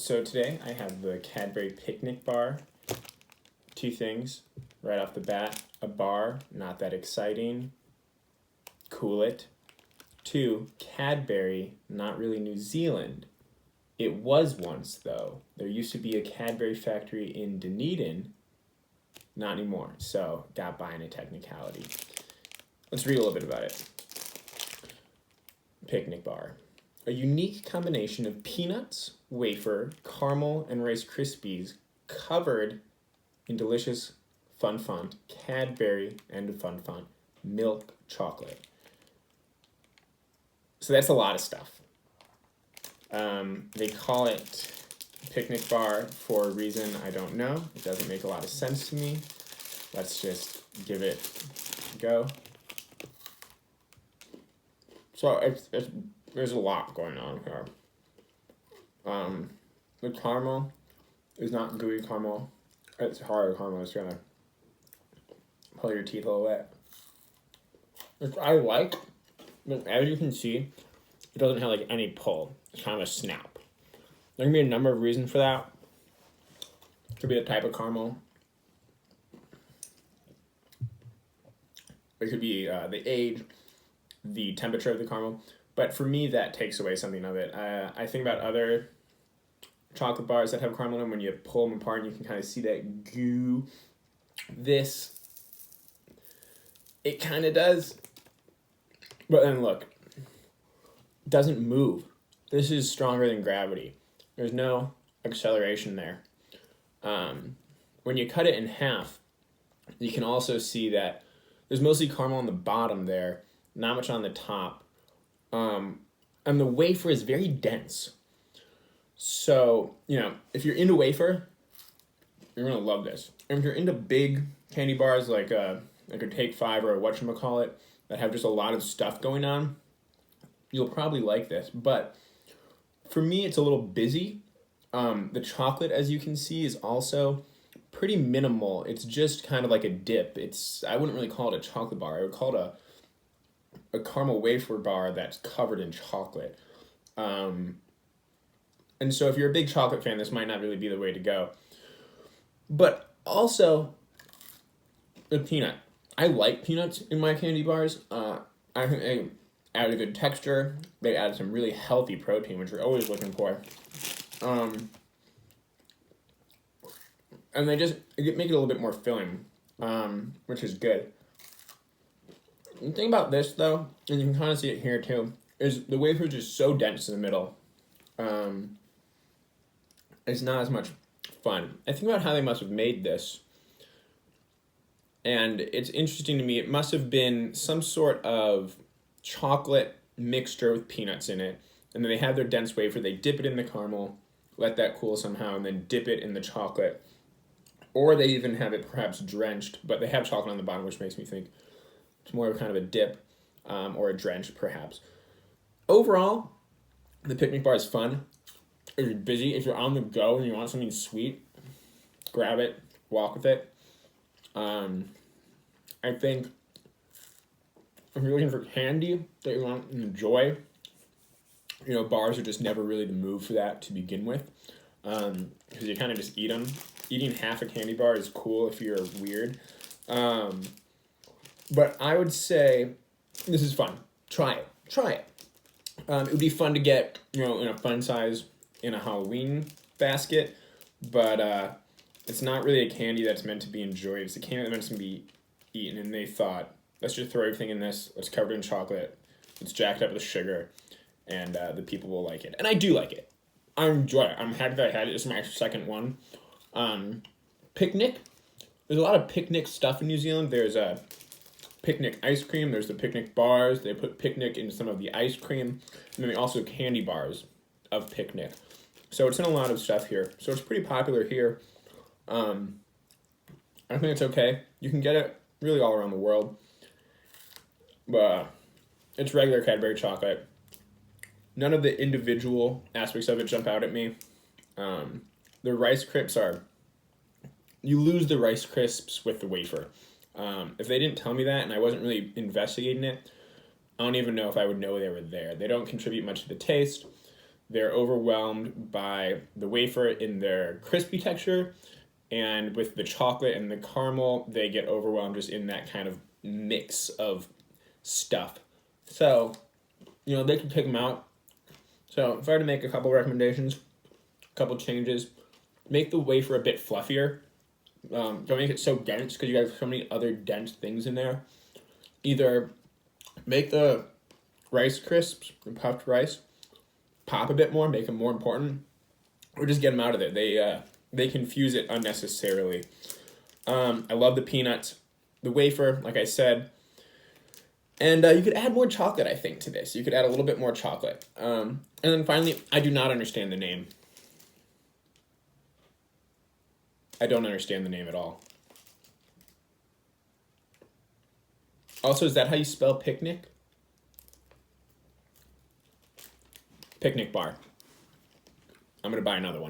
So today I have the Cadbury Picnic bar. Two things right off the bat. A bar, not that exciting. Cool it. Two, Cadbury, not really New Zealand. It was once though. There used to be a Cadbury factory in Dunedin. Not anymore, so got by in a technicality. Let's read a little bit about it. Picnic bar. A unique combination of peanuts, wafer, caramel, and Rice Krispies covered in delicious fun font, Cadbury and fun font, milk chocolate. So that's a lot of stuff. They call it picnic bar for a reason I don't know. It doesn't make a lot of sense to me. Let's just give it a go. So there's a lot going on here. The caramel is not gooey caramel. It's hard caramel. It's gonna pull your teeth a little bit. Which I like, but as you can see, it doesn't have like any pull. It's kind of a snap. There can be a number of reasons for that. It could be the type of caramel. It could be the age, the temperature of the caramel. But for me, that takes away something of it. I think about other chocolate bars that have caramel in them. When you pull them apart, you can kind of see that goo. This, it kind of does. But then look, it doesn't move. This is stronger than gravity. There's no acceleration there. When you cut it in half, you can also see that there's mostly caramel on the bottom there, not much on the top. And the wafer is very dense. So, if you're into wafer, you're going to love this. And if you're into big candy bars like a Take 5 or a whatchamacallit that have just a lot of stuff going on, you'll probably like this. But for me, it's a little busy. The chocolate, as you can see, is also pretty minimal. It's just kind of like a dip. I wouldn't really call it a chocolate bar. I would call it a caramel wafer bar that's covered in chocolate. And so if you're a big chocolate fan, this might not really be the way to go. But also, the peanut. I like peanuts in my candy bars. I think they add a good texture. They add some really healthy protein, which we're always looking for. And they just make it a little bit more filling, which is good. The thing about this, though, and you can kind of see it here too, is the wafer is just so dense in the middle. It's not as much fun. I think about how they must have made this, and it's interesting to me. It must have been some sort of chocolate mixture with peanuts in it, and then they have their dense wafer. They dip it in the caramel, let that cool somehow, and then dip it in the chocolate. Or they even have it perhaps drenched, but they have chocolate on the bottom, which makes me think it's more of kind of a dip or a drench, perhaps. Overall, the picnic bar is fun. If you're busy, if you're on the go and you want something sweet, grab it, walk with it. I think if you're looking for candy that you want to enjoy, bars are just never really the move for that to begin with, because you kind of just eat them. Eating half a candy bar is cool if you're weird. But I would say this is fun. Try it. It would be fun to get, in a fun size in a Halloween basket, but it's not really a candy that's meant to be enjoyed. It's a candy that's meant to be eaten, and they thought, let's just throw everything in this. Let's cover it in chocolate. It's jacked up with sugar, and the people will like it. And I do like it. I enjoy it. I'm happy that I had it. This is my second one. Picnic. There's a lot of picnic stuff in New Zealand. There's a picnic ice cream. There's the picnic bars. They put picnic in some of the ice cream. And then also candy bars of picnic. So it's in a lot of stuff here. So it's pretty popular here. I think it's okay. You can get it really all around the world. But it's regular Cadbury chocolate. None of the individual aspects of it jump out at me. The Rice Crisps you lose the Rice Crisps with the wafer. If they didn't tell me that and I wasn't really investigating it, I don't even know if I would know they were there. They don't contribute much to the taste. they're overwhelmed by the wafer in their crispy texture, and with the chocolate and the caramel, they get overwhelmed just in that kind of mix of stuff. So, they can pick them out. So if I were to make a couple recommendations, a couple changes, make the wafer a bit fluffier. Don't make it so dense because you have so many other dense things in there. Either make the Rice Crisps and puffed rice pop a bit more, make them more important, or just get them out of there. They confuse it unnecessarily. I love the peanuts, the wafer, like I said. And you could add more chocolate, I think, to this. You could add a little bit more chocolate. And then finally, I do not understand the name. I don't understand the name at all. Also, is that how you spell picnic? Picnic bar. I'm going to buy another one.